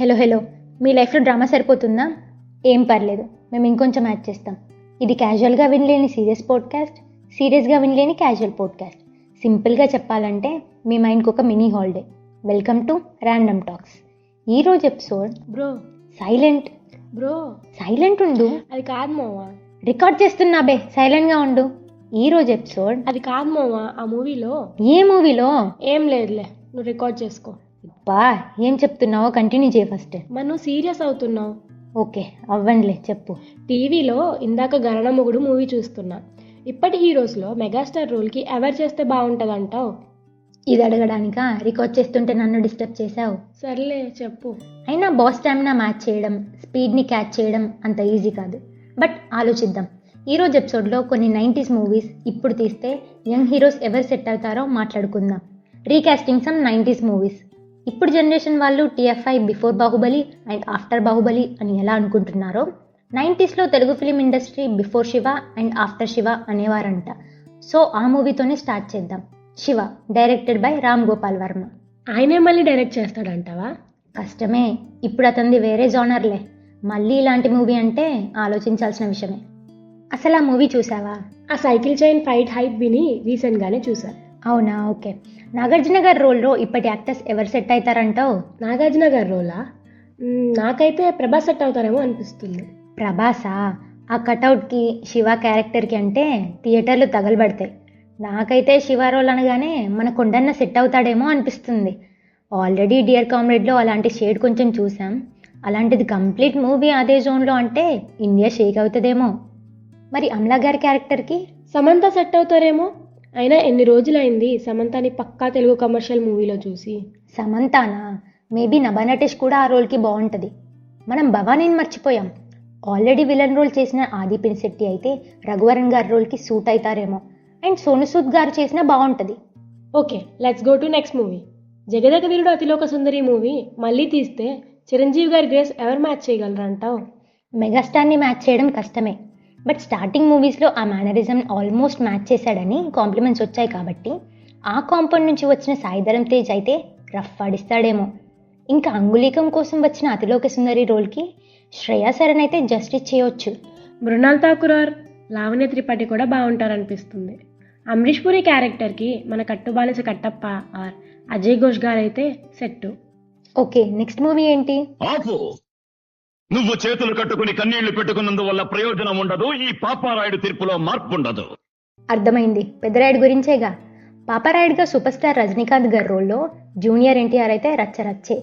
Hello hello, మీ లైఫ్లో drama సరిపోతుందా? ఏం పర్లేదు, మేము ఇంకొంచెం యాడ్ చేస్తాం. ఇది క్యాజువల్గా వినలేని సీరియస్ పాడ్కాస్ట్, సీరియస్గా వినలేని క్యాజువల్ పాడ్కాస్ట్. సింపుల్గా చెప్పాలంటే మీ మైండ్కి ఒక mini holiday. Welcome to random talks. ఈరోజు episode bro silent. Bro silent ఉండు, అది కాదు మావా. రికార్డ్ చేస్తున్నా బే, సైలెంట్గా ఉండు. ఈరోజు ఎపిసోడ్ అది కాదు మావా. ఆ మూవీలో ఏ మూవీలో? ఏం లేదులే, నువ్వు రికార్డ్ చేసుకో. బా, ఏం చెప్తున్నావో కంటిన్యూ చేయి ఫస్ట్. మరి నువ్వు సీరియస్ అవుతున్నావు. ఓకే, అవ్వండిలే, చెప్పు. టీవీలో ఇందాక గరణముగుడు మూవీ చూస్తున్నా. ఇప్పటి హీరోస్లో మెగాస్టార్ రోల్కి ఎవరు చేస్తే బాగుంటుంది అంటావు? ఇది అడగడానికా రికార్డ్ చేస్తుంటే నన్ను డిస్టర్బ్ చేసావు? సర్లే చెప్పు. అయినా బాస్ స్టామినా మ్యాచ్ చేయడం, స్పీడ్ని క్యాచ్ చేయడం అంత ఈజీ కాదు. బట్ ఆలోచిద్దాం. ఈరోజు ఎపిసోడ్లో కొన్ని 90s మూవీస్ ఇప్పుడు తీస్తే యంగ్ హీరోస్ ఎవరు సెట్ అవుతారో మాట్లాడుకుందాం. Recasting some 90s movies. ఇప్పుడు జనరేషన్ వాళ్ళు TFI before Baahubali and after Baahubali అని ఎలా అనుకుంటున్నారో, 90sలో Telugu film industry before Siva and after Siva అనేవారంట. సో ఆ మూవీతోనే స్టార్ట్ చేద్దాం. Siva, directed by Ram Gopal Varma. ఆయనే మళ్ళీ డైరెక్ట్ చేస్తాడంటావా? కష్టమే, ఇప్పుడు అతనిది వేరే జానర్లే. మళ్ళీ ఇలాంటి మూవీ అంటే ఆలోచించాల్సిన విషయమే. అసలు ఆ మూవీ చూసావా? ఆ సైకిల్ చైన్ ఫైట్ హైప్ విని రీసెంట్గానే చూసా. అవునా, ఓకే. నాగార్జున గారి రోల్లో ఇప్పటి యాక్టర్స్ ఎవరు సెట్ అవుతారంటావు? నాగార్జున గారి రోలా? నాకైతే ప్రభాస్ సెట్ అవుతారేమో అనిపిస్తుంది. ప్రభాసా? ఆ కటౌట్కి శివ క్యారెక్టర్కి అంటే థియేటర్లు తగలబడతాయి. నాకైతే శివ రోల్ అనగానే మన కొండన్న సెట్ అవుతాడేమో అనిపిస్తుంది. ఆల్రెడీ డియర్ కామ్రేడ్లో అలాంటి షేడ్ కొంచెం చూసాం. అలాంటిది కంప్లీట్ మూవీ అదే జోన్లో అంటే ఇండియా షేక్ అవుతుందేమో. మరి అమలా గారి క్యారెక్టర్కి? సమంత సెట్ అవుతారేమో. అయినా ఎన్ని రోజులైంది సమంతని పక్కా తెలుగు కమర్షియల్ మూవీలో చూసి. సమంతానా? మేబీ నభానటేష్ కూడా ఆ రోల్కి బాగుంటుంది. మనం భవానీని మర్చిపోయాం. ఆల్రెడీ విలన్ రోల్ చేసిన ఆది పినిశెట్టి అయితే రఘువరన్ గారి రోల్కి సూట్ అవుతారేమో. అండ్ సోను సూద్ గారు చేసినా బాగుంటుంది. Okay, let's go to next movie. Jagadeka Veerudu Athiloka Sundari movie మళ్ళీ తీస్తే చిరంజీవి గారి గ్రేస్ ఎవరు మ్యాచ్ చేయగలరంటావు? మెగాస్టార్ని మ్యాచ్ చేయడం కష్టమే. బట్ స్టార్టింగ్ మూవీస్లో ఆ మేనరిజం ఆల్మోస్ట్ మ్యాచ్ చేశాడని కాంప్లిమెంట్స్ వచ్చాయి కాబట్టి ఆ కాంపౌండ్ నుంచి వచ్చిన సాయిధరం తేజ్ అయితే రఫ్ ఆడిస్తాడేమో. ఇంకా అంగుళీకం కోసం వచ్చిన అతిలోక సుందరి రోల్కి శ్రేయా సరన్ అయితే జస్టిస్ చేయొచ్చు. మృణాల్ ఠాకూర్ ఆర్ లావణ్య త్రిపాఠి కూడా బాగుంటారనిపిస్తుంది. అమరీష్ పురి క్యారెక్టర్కి మన కట్టుబానిస కట్టప్ప ఆర్ అజయ్ ఘోష్ గారు అయితే సెట్టు. ఓకే, నెక్స్ట్ మూవీ ఏంటి? ఆపు! నువ్వు చేతులు కట్టుకుని కన్నీళ్లు పెట్టుకున్నందువల్ల ప్రయోజనం ఉండదు. ఈ పాపారాయుడు తీర్పులో మార్పు ఉండదు. అర్థమైంది, పెద్దరాయుడు గురించేగా. పాపారాయుడుగా సూపర్ స్టార్ రజనీకాంత్ గారి రోల్లో జూనియర్ ఎన్టీఆర్ అయితే రచ్చరచ్చే.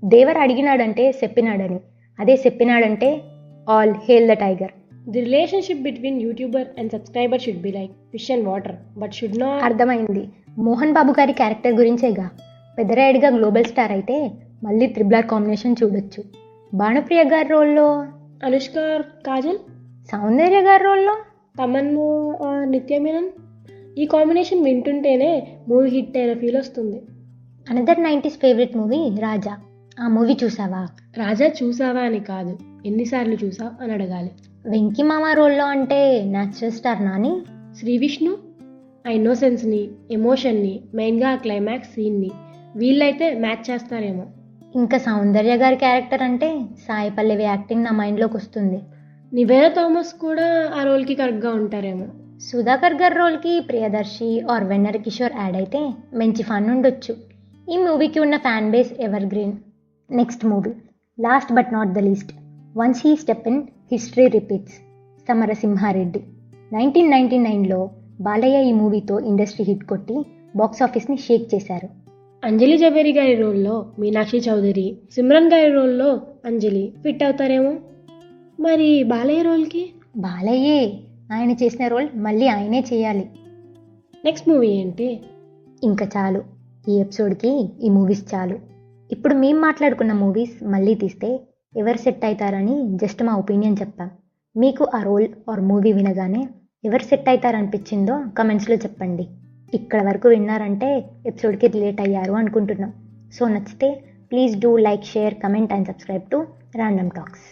దేవర్ అడిగినాడంటే చెప్పినాడని, అదే చెప్పినాడంటే all hail the tiger. The relationship between YouTuber and subscriber should be like fish and water but should not. అర్థమైంది, మోహన్ బాబు గారి క్యారెక్టర్ గురించేగా. పెద్దరాయుడుగా గ్లోబల్ స్టార్ అయితే మళ్ళీ త్రిబుల్ కాంబినేషన్ చూడొచ్చు. భానుప్రియ గారి రోల్లో అనుష్క కాజల్, సౌందర్య గారి రోల్లో తమన్నా నిత్య మీనన్. ఈ కాంబినేషన్ వింటుంటేనే మూవీ హిట్ అయిన ఫీల్ వస్తుంది. అనదర్ 90s ఫేవరెట్ మూవీ రాజా. ఆ మూవీ చూసావా? రాజా చూసావా అని కాదు, ఎన్నిసార్లు చూసావు అని అడగాలి. వెంకీ మామ రోల్లో అంటే న్యాచురల్ స్టార్ నాని. శ్రీ విష్ణు ఆ ఇన్నోసెన్స్ని, ఎమోషన్ని, మెయిన్గా ఆ క్లైమాక్స్ సీన్ని వీళ్ళైతే మ్యాచ్ చేస్తారేమో. ఇంకా సౌందర్య గారి క్యారెక్టర్ అంటే సాయి పల్లవి యాక్టింగ్ నా మైండ్లోకి వస్తుంది. నివేదా థామస్ కూడా ఆ రోల్కి కరెక్ట్గా ఉంటారేమో. సుధాకర్ గారి రోల్కి ప్రియదర్శి ఆర్ వెన్నెల కిషోర్ యాడ్ అయితే మంచి ఫన్ ఉండొచ్చు. ఈ మూవీకి ఉన్న fan base evergreen. Next movie, last but not the least, once he step in history repeats, Samarasimha Reddy. 1999లో బాలయ్య ఈ మూవీతో ఇండస్ట్రీ హిట్ కొట్టి బాక్స్ ఆఫీస్ని షేక్ చేశారు. అంజలి జవేరి గారి రోల్లో మీనాక్షి చౌదరి, సిమ్రన్ గారి రోల్లో అంజలి ఫిట్ అవుతారేమో. మరి బాలయ్య రోల్కి? బాలయ్యే, ఆయన చేసిన రోల్ మళ్ళీ ఆయనే చేయాలి. నెక్స్ట్ మూవీ ఏంటి? ఇంకా చాలు, ఈ ఎపిసోడ్కి ఈ మూవీస్ చాలు. ఇప్పుడు మేము మాట్లాడుకున్న మూవీస్ మళ్ళీ తీస్తే ఎవరు సెట్ అవుతారని జస్ట్ మా ఒపీనియన్ చెప్పాం. మీకు ఆ రోల్ ఆర్ మూవీ వినగానే ఎవరు సెట్ అవుతారనిపించిందో కమెంట్స్లో చెప్పండి. ఇక్కడ వరకు విన్నారంటే ఎపిసోడ్కి రిలేట్ అయ్యారు అనుకుంటున్నాం. సో నచ్చితే please do like, share, comment and subscribe to random talks.